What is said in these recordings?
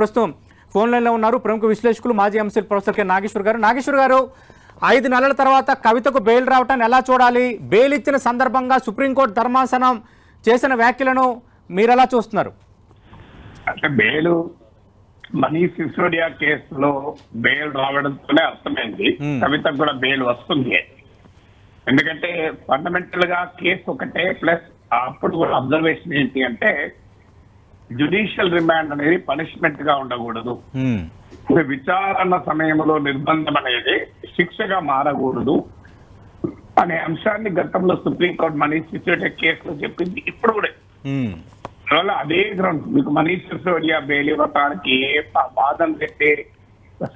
ప్రస్తుతం ఫోన్ లైన్లో ఉన్నారు ప్రముఖ విశ్లేషకులు మాజీ ఎంసీల్ ప్రొఫెసర్ కె నాగేశ్వర్ గారు. నాగేశ్వర్ గారు, 5 నెలల తర్వాత కవితకు బెయిల్ రావటాన్ని ఎలా చూడాలి? బెయిల్ ఇచ్చిన సందర్భంగా సుప్రీంకోర్టు ధర్మాసనం చేసిన వ్యాఖ్యలను మీరు ఎలా చూస్తున్నారు? అంటే బెయిల్ మనీష్ సిసోడియా కేసులో బెయిల్ రావడంతోనే అర్థమైంది కవితకు కూడా బెయిల్ వస్తుంది. ఎందుకంటే ఫండమెంటల్ గా కేసు ఒకటే, ప్లస్ అప్పుడు కూడా అబ్జర్వేషన్ ఏంటి అంటే జ్యుడిషియల్ రిమాండ్ అనేది పనిష్మెంట్ గా ఉండకూడదు. విచారణ సమయంలో నిర్బంధం అనేది శిక్షగా మారకూడదు అనే అంశాన్ని గతంలో సుప్రీంకోర్టు మనీష్ సిసోడియా కేసులో చెప్పింది. ఇప్పుడు కూడా అందువల్ల అదే గ్రౌండ్ మీకు మనీష్ సిసోడియా బెయిల్ ఇవ్వడానికి ఏ వాదన పెట్టి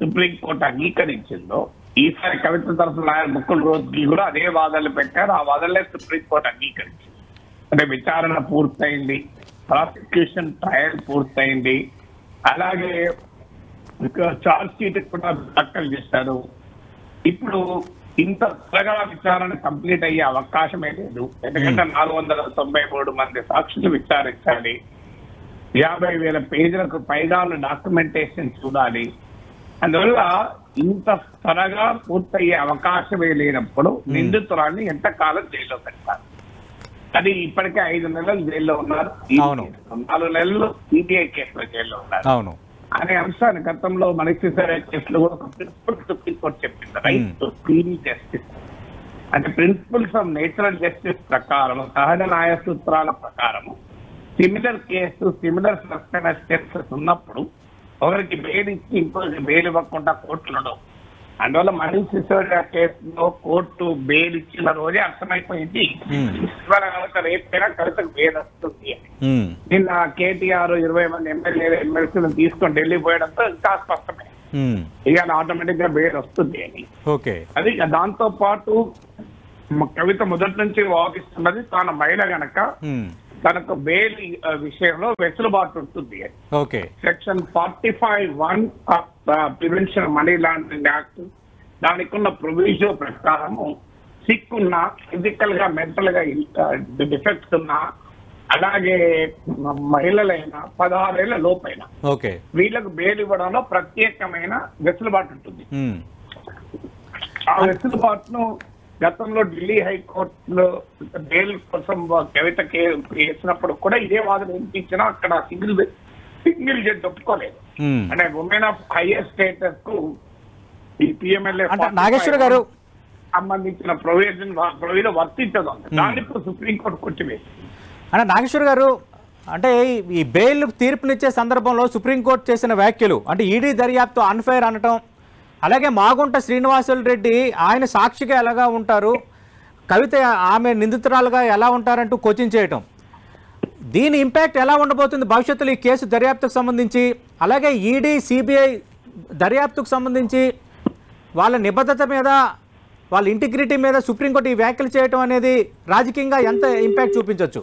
సుప్రీంకోర్టు అంగీకరించిందో ఈసారి కవిత తరఫున లాయర్ ముకుల్ రోహత్గి కూడా అదే వాదనలు పెట్టారు. ఆ వాదనలే సుప్రీంకోర్టు అంగీకరించింది. అంటే విచారణ పూర్తయింది, ప్రాసిక్యూషన్ ట్రయల్ పూర్తయింది, అలాగే చార్జ్ షీట్ కూడా దాఖలు చేశారు. ఇప్పుడు ఇంత త్వరగా విచారణ కంప్లీట్ అయ్యే అవకాశమే లేదు. ఎందుకంటే 493 మంది సాక్షులు విచారించాలి, 50,000 పేజీలకు పైగా డాక్యుమెంటేషన్ చూడాలి. అందువల్ల ఇంత త్వరగా పూర్తయ్యే అవకాశమే లేనప్పుడు నిందితురాన్ని ఎంతకాలం జైల్లో పెట్టాలి? అది ఇప్పటికే 5 నెలలు జైల్లో ఉన్నారు, 4 నెలలు సిబిఐ కేసులో జైల్లో ఉన్నారు అనే అంశాన్ని గతంలో మనీష్ సిసోడియా కేసులో కూడా ఒక ప్రిన్సిపల్ సుప్రీంకోర్టు చెప్పింది, రైట్ టు స్పీడీ జస్టిస్. అంటే ప్రిన్సిపల్స్ ఆఫ్ నేచురల్ జస్టిస్ ప్రకారం, సహజ న్యాయ సూత్రాల ప్రకారం సిమిలర్ కేసు, సిమిలర్ సర్కమ్స్టాన్సెస్ ఉన్నప్పుడు ఒకరికి బెయిల్ ఇచ్చి ఇంకొకరికి బెయిల్ ఇవ్వకుండా కోర్టులు ఉండవు. అందువల్ల మనీష్ సిసోడియా కేసులో కోర్టు బెయిల్ ఇచ్చిన రోజే అర్థమైపోయింది రేపైనా కవితకు బెయిల్ వస్తుంది అని. నిన్న కేటీఆర్ 20 మంది ఎమ్మెల్యేలను తీసుకొని ఢిల్లీ పోయడంతో ఇంకా స్పష్టమైంది ఇక ఆటోమేటిక్ గా బెయిల్ వస్తుంది అని. అది దాంతో పాటు కవిత మొదటి నుంచి వాదిస్తున్నది తాను మహిళ గనక తనకు బెయిల్ విషయంలో వెసులుబాటు ఉంటుంది. Section 45(1) prevention money laundering act దానికి ఉన్న ప్రొవిజన్ ప్రకారము సిక్ ఉన్నా, ఫిజికల్ గా మెంటల్ గా డిఫెక్ట్స్ ఉన్నా, అలాగే మహిళలైనా 16 ఏళ్ల లోపైనా వీళ్ళకు బెయిల్ ఇవ్వడంలో ప్రత్యేకమైన వెసులుబాటు ఉంటుంది. ఆ వెసులుబాటును గతంలో ఢిల్లీ హైకోర్టులో బెయిల్ కోసం కవిత వేసినప్పుడు కూడా ఇదే వాదన వినిపించినా అక్కడ సింగిల్ జడ్జి ఒప్పుకోలేదు. అంటే ఉమెన్ ఆఫ్ హైయర్ స్టేటస్ కు ఈ పిఎంఎల్ఏ నాగేశ్వర గారు సంబంధించిన ప్రొవిజన్ వర్తించదు, దాన్ని ఇప్పుడు సుప్రీంకోర్టు కొట్టివేసింది. అంటే నాగేశ్వర్ గారు, అంటే ఈ బెయిల్ తీర్పునిచ్చే సందర్భంలో సుప్రీంకోర్టు చేసిన వ్యాఖ్యలు అంటే ఈడీ దర్యాప్తు అన్ఫైర్ అనటం, అలాగే మాగుంట శ్రీనివాసులు రెడ్డి ఆయన సాక్షిగా ఎలాగా ఉంటారు, కవిత ఆమె నిందితురాలుగా ఎలా ఉంటారంటూ కోచింగ్ చేయటం, దీని ఇంపాక్ట్ ఎలా ఉండబోతుంది భవిష్యత్తులో ఈ కేసు దర్యాప్తుకు సంబంధించి? అలాగే ఈడీ సిబిఐ దర్యాప్తుకు సంబంధించి వాళ్ళ నిబద్ధత మీద, వాళ్ళ ఇంటిగ్రిటీ మీద సుప్రీంకోర్టు ఈ వ్యాఖ్యలు చేయటం అనేది రాజకీయంగా ఎంత ఇంపాక్ట్ చూపించవచ్చు?